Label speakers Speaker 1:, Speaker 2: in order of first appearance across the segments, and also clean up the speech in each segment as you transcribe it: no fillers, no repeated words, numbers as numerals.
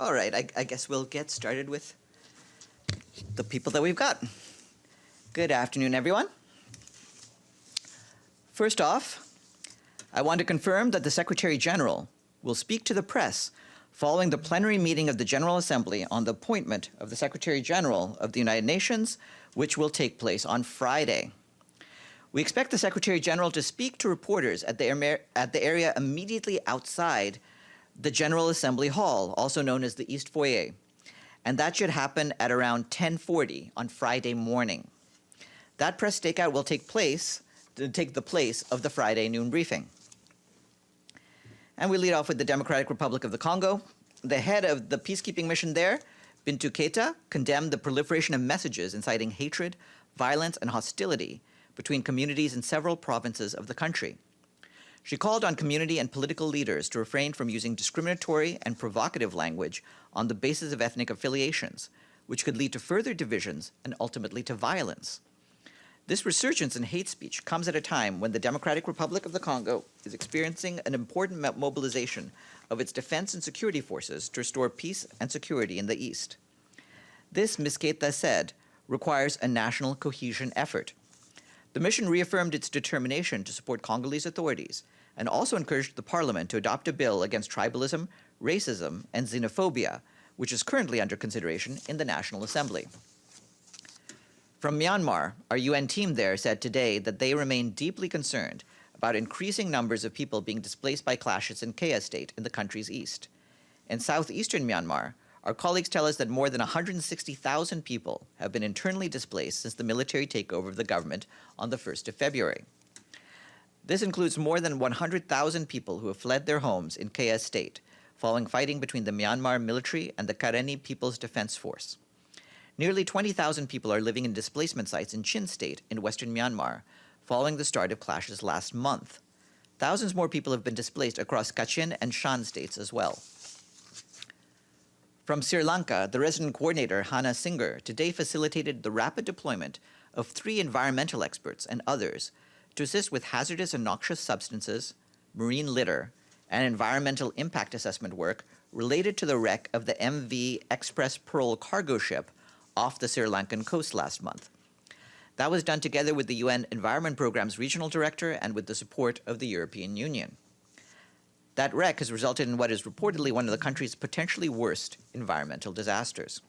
Speaker 1: All right, I guess we'll get started with the people that we've got. Good afternoon, everyone. First off, I want to confirm that the Secretary General will speak to the press following the plenary meeting of the General Assembly on the appointment of the Secretary General of the United Nations, which will take place on Friday. We expect the Secretary General to speak to reporters at the area immediately outside the General Assembly Hall, also known as the East Foyer, and that should happen at around 10:40 on Friday morning. That press stakeout will take the place of the Friday noon briefing. And we lead off with the Democratic Republic of the Congo. The head of the peacekeeping mission there, Bintou Keita, condemned the proliferation of messages inciting hatred, violence, and hostility between communities in several provinces of the country. She called on community and political leaders to refrain from using discriminatory and provocative language on the basis of ethnic affiliations, which could lead to further divisions and ultimately to violence. This resurgence in hate speech comes at a time when the Democratic Republic of the Congo is experiencing an important mobilization of its defense and security forces to restore peace and security in the East. This, Ms. Keita said, requires a national cohesion effort. The mission reaffirmed its determination to support Congolese authorities and also encouraged the parliament to adopt a bill against tribalism, racism, and xenophobia, which is currently under consideration in the National Assembly. From Myanmar, our UN team there said today that they remain deeply concerned about increasing numbers of people being displaced by clashes in Kayah State in the country's east. In southeastern Myanmar, our colleagues tell us that more than 160,000 people have been internally displaced since the military takeover of the government on the 1st of February. This includes more than 100,000 people who have fled their homes in Kayah State following fighting between the Myanmar military and the Karenni People's Defense Force. Nearly 20,000 people are living in displacement sites in Chin State in western Myanmar following the start of clashes last month. Thousands more people have been displaced across Kachin and Shan states as well. From Sri Lanka, the resident coordinator, Hannah Singer, today facilitated the rapid deployment of 3 environmental experts and others to assist with hazardous and noxious substances, marine litter, and environmental impact assessment work related to the wreck of the MV Express Pearl cargo ship off the Sri Lankan coast last month. That was done together with the UN Environment Programme's regional director and with the support of the European Union. That wreck has resulted in what is reportedly one of the country's potentially worst environmental disasters.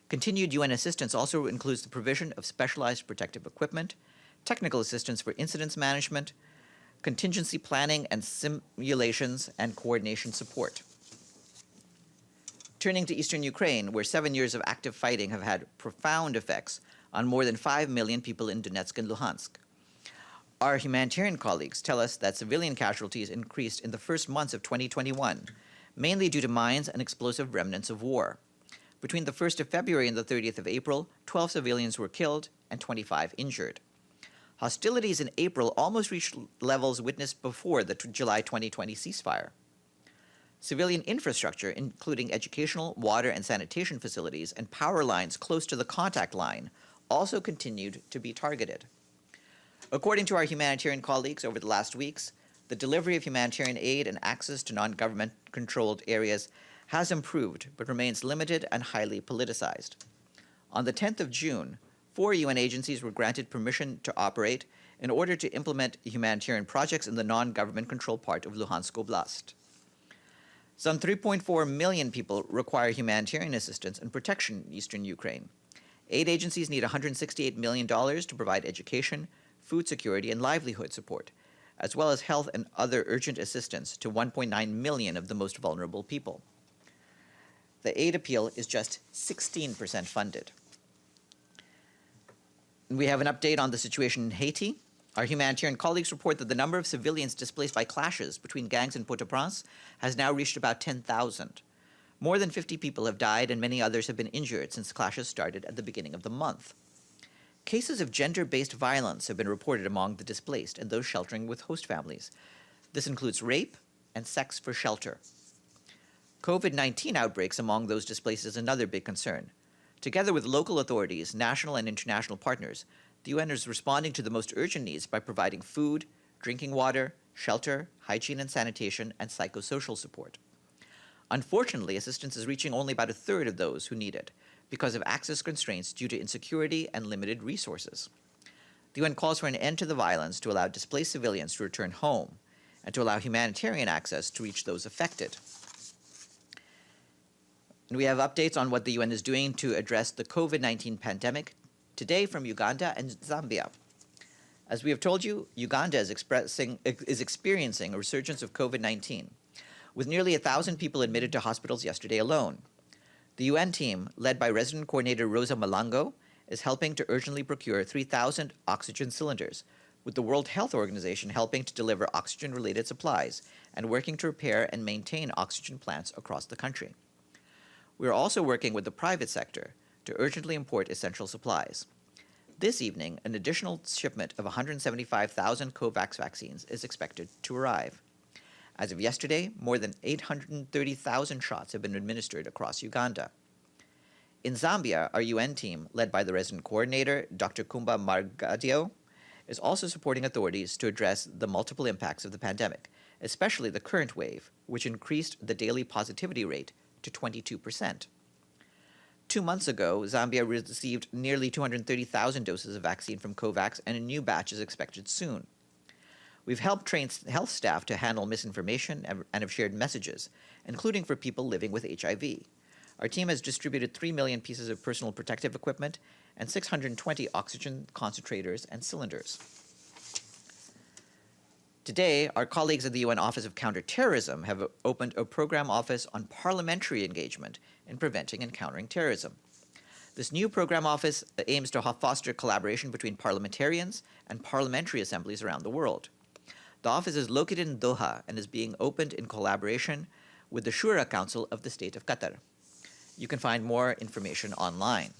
Speaker 1: Continued UN assistance also includes the provision of specialized protective equipment, technical assistance for incidents management, contingency planning and simulations, and coordination support. Turning to eastern Ukraine, where 7 years of active fighting have had profound effects on more than 5 million people in Donetsk and Luhansk. Our humanitarian colleagues tell us that civilian casualties increased in the first months of 2021, mainly due to mines and explosive remnants of war. Between the 1st of February and the 30th of April, 12 civilians were killed and 25 injured. Hostilities in April almost reached levels witnessed before the July 2020 ceasefire. Civilian infrastructure, including educational, water, and sanitation facilities and power lines close to the contact line, also continued to be targeted. According to our humanitarian colleagues over the last weeks, the delivery of humanitarian aid and access to non-government-controlled areas has improved, but remains limited and highly politicized. On the 10th of June, 4 UN agencies were granted permission to operate in order to implement humanitarian projects in the non-government-controlled part of Luhansk Oblast. Some 3.4 million people require humanitarian assistance and protection in eastern Ukraine. Aid agencies need $168 million to provide education, food security, and livelihood support, as well as health and other urgent assistance to 1.9 million of the most vulnerable people. The aid appeal is just 16% funded. We have an update on the situation in Haiti. Our humanitarian colleagues report that the number of civilians displaced by clashes between gangs in Port-au-Prince has now reached about 10,000. More than 50 people have died and many others have been injured since clashes started at the beginning of the month. Cases of gender-based violence have been reported among the displaced and those sheltering with host families. This includes rape and sex for shelter. COVID-19 outbreaks among those displaced is another big concern. Together with local authorities, national and international partners, the UN is responding to the most urgent needs by providing food, drinking water, shelter, hygiene and sanitation, and psychosocial support. Unfortunately, assistance is reaching only about a third of those who need it because of access constraints due to insecurity and limited resources. The UN calls for an end to the violence to allow displaced civilians to return home and to allow humanitarian access to reach those affected. And we have updates on what the UN is doing to address the COVID-19 pandemic today from Uganda and Zambia. As we have told you, Uganda is experiencing a resurgence of COVID-19, with nearly 1,000 people admitted to hospitals yesterday alone. The UN team, led by Resident Coordinator Rosa Malango, is helping to urgently procure 3,000 oxygen cylinders, with the World Health Organization helping to deliver oxygen-related supplies and working to repair and maintain oxygen plants across the country. We are also working with the private sector to urgently import essential supplies. This evening, an additional shipment of 175,000 COVAX vaccines is expected to arrive. As of yesterday, more than 830,000 shots have been administered across Uganda. In Zambia, our UN team, led by the resident coordinator, Dr. Kumba Margadio, is also supporting authorities to address the multiple impacts of the pandemic, especially the current wave, which increased the daily positivity rate to 22%. 2 months ago, Zambia received nearly 230,000 doses of vaccine from COVAX, and a new batch is expected soon. We've helped train health staff to handle misinformation and have shared messages, including for people living with HIV. Our team has distributed 3 million pieces of personal protective equipment and 620 oxygen concentrators and cylinders. Today, our colleagues at the UN Office of Counterterrorism have opened a program office on parliamentary engagement in preventing and countering terrorism. This new program office aims to foster collaboration between parliamentarians and parliamentary assemblies around the world. The office is located in Doha and is being opened in collaboration with the Shura Council of the State of Qatar. You can find more information online.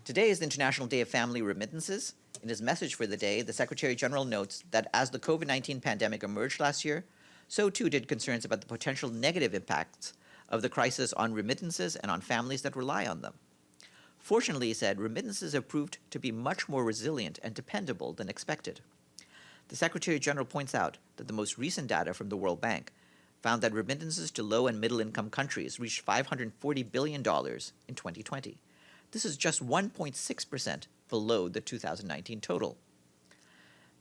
Speaker 1: Today is the International Day of Family Remittances. In his message for the day, the Secretary General notes that as the COVID-19 pandemic emerged last year, so too did concerns about the potential negative impacts of the crisis on remittances and on families that rely on them. Fortunately, he said, remittances have proved to be much more resilient and dependable than expected. The Secretary General points out that the most recent data from the World Bank found that remittances to low and middle income countries reached $540 billion in 2020. This is just 1.6% below the 2019 total.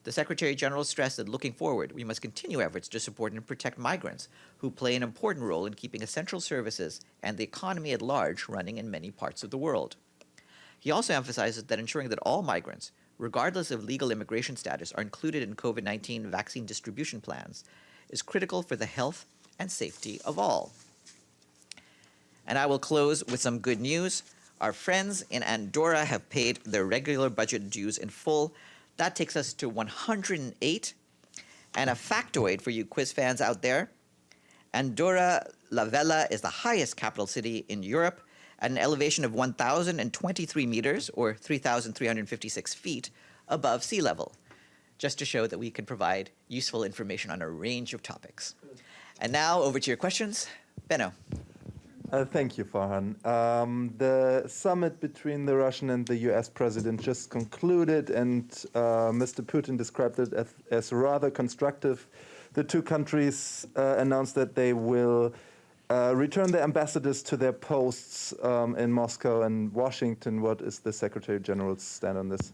Speaker 1: The Secretary General stressed that looking forward, we must continue efforts to support and protect migrants who play an important role in keeping essential services and the economy at large running in many parts of the world. He also emphasizes that ensuring that all migrants, regardless of legal immigration status, are included in COVID-19 vaccine distribution plans is critical for the health and safety of all. And I will close with some good news. Our friends in Andorra have paid their regular budget dues in full. That takes us to 108. And a factoid for you quiz fans out there, Andorra la Vella is the highest capital city in Europe at an elevation of 1,023 meters, or 3,356 feet, above sea level, just to show that we can provide useful information on a range of topics. And now, over to your questions. Benno.
Speaker 2: Thank you, Farhan. The summit between the Russian and the US president just concluded, and Mr. Putin described it as rather constructive. The two countries announced that they will return their ambassadors to their posts in Moscow and Washington. What is the Secretary General's stand on this?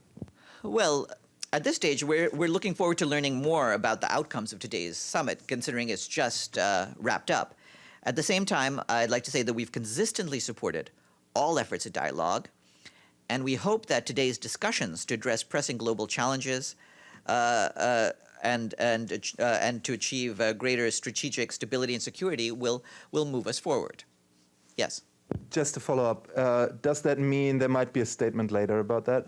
Speaker 1: Well, at this stage, we're looking forward to learning more about the outcomes of today's summit, considering it's just wrapped up. At the same time, I'd like to say that we've consistently supported all efforts at dialogue, and we hope that today's discussions to address pressing global challenges and to achieve greater strategic stability and security will move us forward. Yes?
Speaker 2: Just to follow up, does that mean there might be a statement later about that?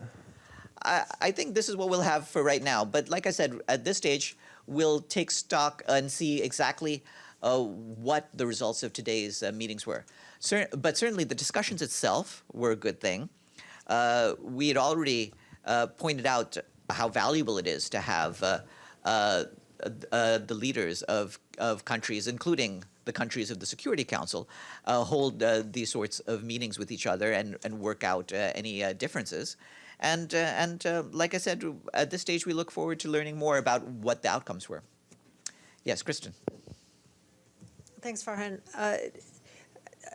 Speaker 1: I think this is what we'll have for right now. But like I said, at this stage, we'll take stock and see exactly what the results of today's meetings were. But certainly the discussions itself were a good thing. We had already pointed out how valuable it is to have the leaders of countries, including the countries of the Security Council, hold these sorts of meetings with each other and work out any differences. And like I said, at this stage, we look forward to learning more about what the outcomes were. Yes, Kristen.
Speaker 3: Thanks, Farhan.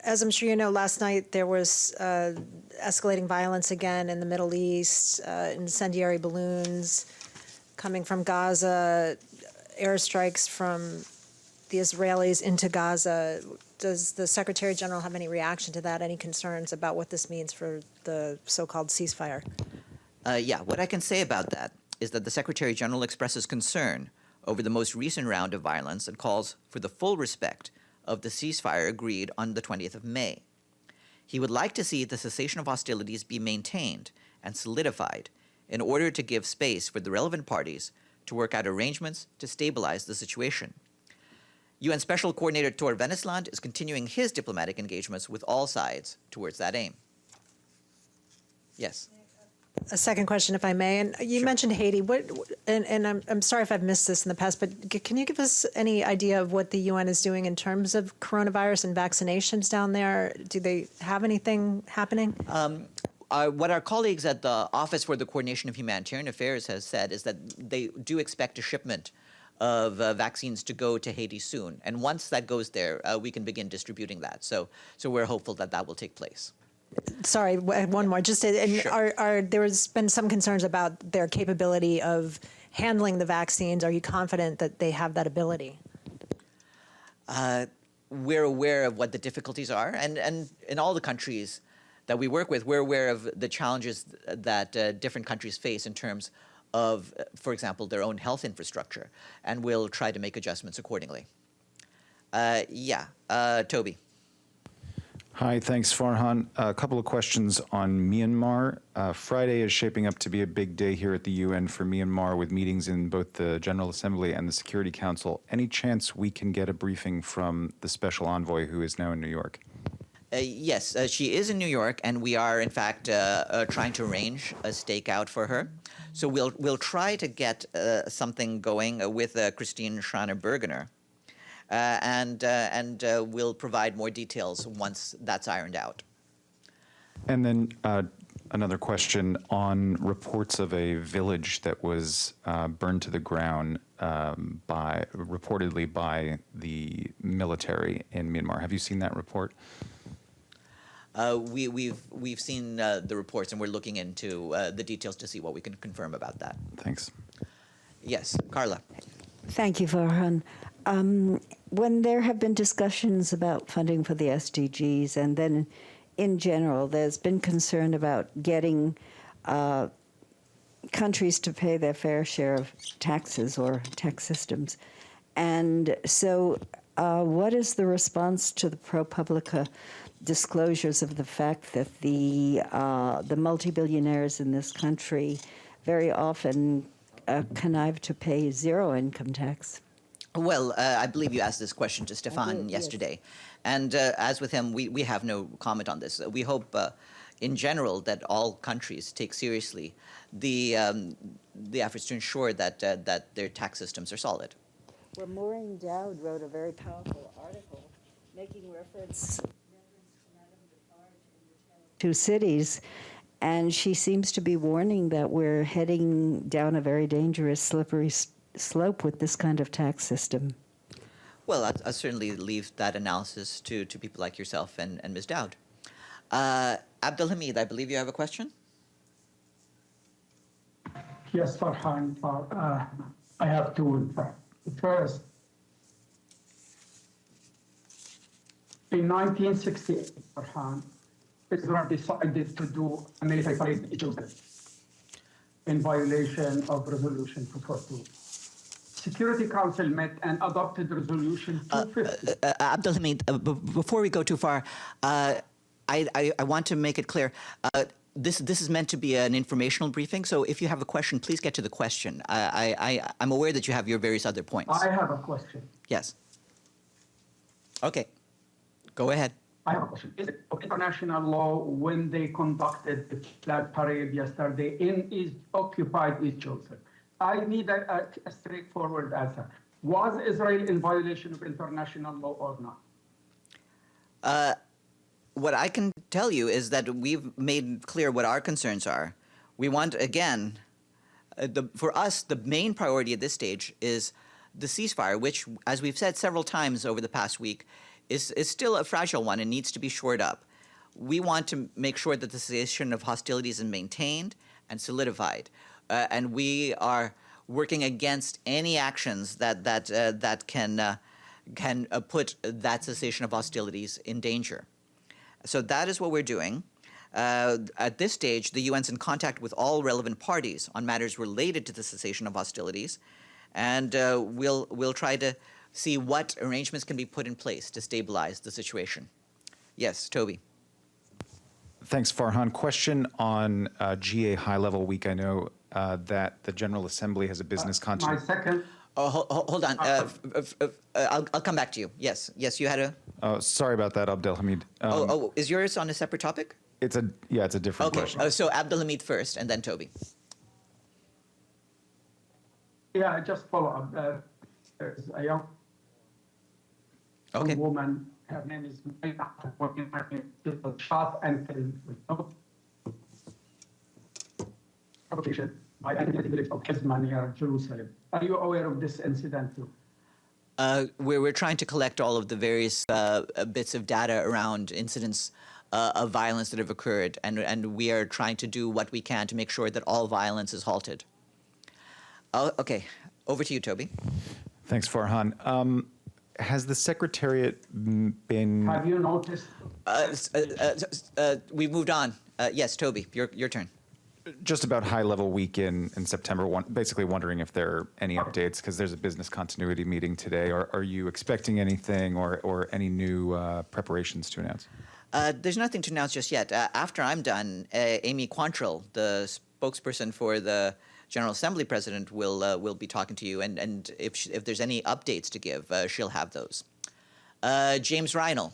Speaker 3: As I'm sure you know, last night there was escalating violence again in the Middle East, incendiary balloons coming from Gaza, airstrikes from the Israelis into Gaza. Does the Secretary General have any reaction to that, any concerns about what this means for the so-called ceasefire?
Speaker 1: Yeah, what I can say about that is that the Secretary General expresses concern over the most recent round of violence and calls for the full respect of the ceasefire agreed on the 20th of May. He would like to see the cessation of hostilities be maintained and solidified in order to give space for the relevant parties to work out arrangements to stabilize the situation. UN Special Coordinator Tor Vennesland is continuing his diplomatic engagements with all sides towards that aim. Yes.
Speaker 3: A second question, if I may. And you
Speaker 1: Sure.
Speaker 3: mentioned Haiti. And I'm sorry if I've missed this in the past, but can you give us any idea of what the UN is doing in terms of coronavirus and vaccinations down there? Do they have anything happening?
Speaker 1: What our colleagues at the Office for the Coordination of Humanitarian Affairs has said is that they do expect a shipment of vaccines to go to Haiti soon. And once that goes there, we can begin distributing that. So we're hopeful that that will take place.
Speaker 3: Sorry, one more. Just and
Speaker 1: Sure.
Speaker 3: there's been some concerns about their capability of handling the vaccines. Are you confident that they have that ability?
Speaker 1: We're aware of what the difficulties are, and in all the countries that we work with, we're aware of the challenges that different countries face in terms of, for example, their own health infrastructure, and we'll try to make adjustments accordingly. Toby.
Speaker 4: Hi, thanks, Farhan. A couple of questions on Myanmar. Friday is shaping up to be a big day here at the UN for Myanmar with meetings in both the General Assembly and the Security Council. Any chance we can get a briefing from the special envoy who is now in New York?
Speaker 1: Yes, she is in New York, and we are, in fact, trying to arrange a stakeout for her. So we'll try to get something going with Christine Schraner-Bergener. And we'll provide more details once that's ironed out.
Speaker 4: And then another question on reports of a village that was burned to the ground reportedly by the military in Myanmar. Have you seen that report?
Speaker 1: We've seen the reports, and we're looking into the details to see what we can confirm about that.
Speaker 4: Thanks.
Speaker 1: Yes, Carla.
Speaker 5: Thank you, Farhan. When there have been discussions about funding for the SDGs, and then in general, there's been concern about getting countries to pay their fair share of taxes or tax systems. And so what is the response to the ProPublica disclosures of the fact that the multi-billionaires in this country very often connive to pay zero income tax?
Speaker 1: Well, I believe you asked this question to Stefan yesterday. Yes. And as with him, we have no comment on this. We hope, in general, that all countries take seriously the efforts to ensure that their tax systems are solid.
Speaker 5: Well, Maureen Dowd wrote a very powerful article making reference to cities, and she seems to be warning that we're heading down a very dangerous, slippery slope with this kind of tax system.
Speaker 1: Well, I'll certainly leave that analysis to people like yourself and Ms. Dowd. Abdelhamid, I believe you have a question?
Speaker 6: Yes, Farhan. I have two. First, in 1968, Farhan, Israel decided to do a military parade in Egypt in violation of Resolution 242. Security Council met and adopted Resolution 250.
Speaker 1: Abdelhamid, before we go too far, I want to make it clear. This is meant to be an informational briefing, so if you have a question, please get to the question. I'm aware that you have your various other points.
Speaker 6: I have a question.
Speaker 1: Yes. Okay. Go ahead.
Speaker 6: I have a question. Is it international law when they conducted the flag parade yesterday in occupied East Jerusalem? I need a straightforward answer. Was Israel in violation of international law or not?
Speaker 1: What I can tell you is that we've made clear what our concerns are. We want, again, for us, the main priority at this stage is the ceasefire, which, as we've said several times over the past week, is still a fragile one and needs to be shored up. We want to make sure that the cessation of hostilities is maintained and solidified, and we are working against any actions that can put that cessation of hostilities in danger. So that is what we're doing. At this stage, the UN's in contact with all relevant parties on matters related to the cessation of hostilities, and we'll try to see what arrangements can be put in place to stabilize the situation. Yes, Toby.
Speaker 4: Thanks, Farhan. Question on GA High Level Week. I know that the General Assembly has a business
Speaker 6: My
Speaker 4: continuity.
Speaker 6: second.
Speaker 1: Oh, hold on. I'll come back to you. Yes, you had a.
Speaker 4: Oh, sorry about that, Abdelhamid.
Speaker 1: Is yours on a separate topic?
Speaker 4: It's a different
Speaker 1: Okay.
Speaker 4: question.
Speaker 1: So Abdelhamid first, and then Toby.
Speaker 6: Yeah, just follow up. There's a young
Speaker 1: Okay.
Speaker 6: woman. Her name is working shot and killed with no provocation by an village of Hizma near Jerusalem. Are you aware of this incident too?
Speaker 1: We're trying to collect all of the various bits of data around incidents of violence that have occurred, and we are trying to do what we can to make sure that all violence is halted. Okay, over to you, Toby.
Speaker 4: Thanks, Farhan. Has the Secretariat been...
Speaker 6: Have you noticed?
Speaker 1: We've moved on. Yes, Toby, your turn.
Speaker 4: Just about High Level Week in September, basically wondering if there are any updates, because there's a business continuity meeting today. Are you expecting anything or any new preparations to announce?
Speaker 1: There's nothing to announce just yet. After I'm done, Amy Quantrill, the spokesperson for the General Assembly President, will be talking to you, and if there's any updates to give, she'll have those. James Reinl.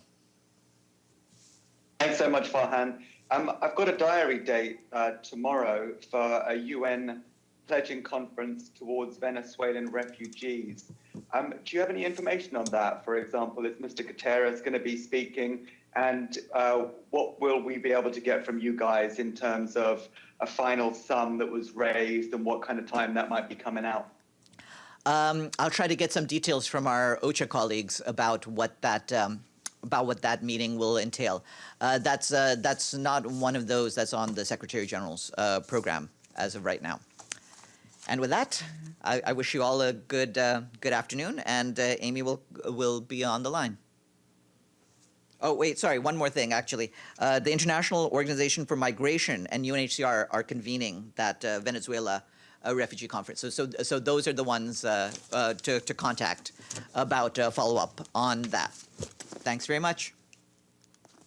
Speaker 7: Thanks so much, Farhan. I've got a diary date tomorrow for a UN pledging conference towards Venezuelan refugees. Do you have any information on that? For example, is Mr. Guterres going to be speaking? And what will we be able to get from you guys in terms of a final sum that was raised and what kind of time that might be coming out?
Speaker 1: I'll try to get some details from our OCHA colleagues about what that meeting will entail. That's not one of those that's on the Secretary General's program as of right now. And with that, I wish you all a good afternoon, and Amy will be on the line. Oh, wait, sorry, one more thing, actually. The International Organization for Migration and UNHCR are convening that Venezuela refugee conference. So those are the ones to contact about follow-up on that. Thanks very much.